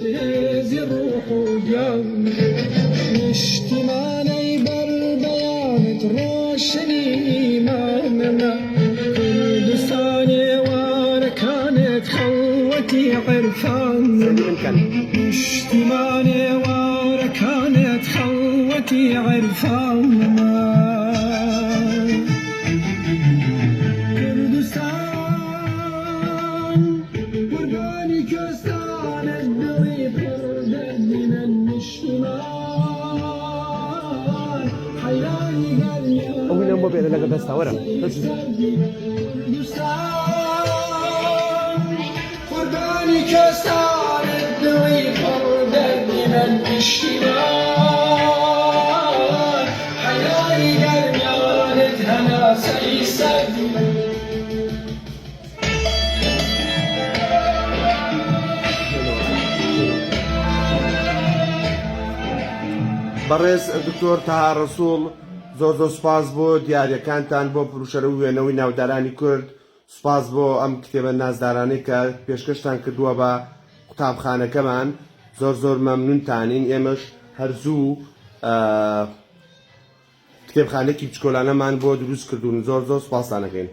تهزي الروح وجو اجتماعي بالبيان تروشني إيماننا كردستاني واركانت خوتي عرفان اجتماعي واركانت خوتي عرفاننا ومن يوم بين لك بس ورا قرباني كسان الدوي فردا من الاشتباه حياني قريانت هنا سيسد بەڕێز دکتۆر تاها ڕەسوڵ زۆر سوپاس بۆ دیاریەکانتان بۆ پروشەرە و وێنەوەی ناودارانی کورد سوپاس بۆ ئەم کتێبە نازدارانەی کە پێشکەشتان کردووە بە قوتابخانەکەمان زۆر مەمنونتانین ئێمەش هەرزوو کتێبخانەی کچکۆلانەمان بۆ دروست کردوون زۆر سوپاسانەکەین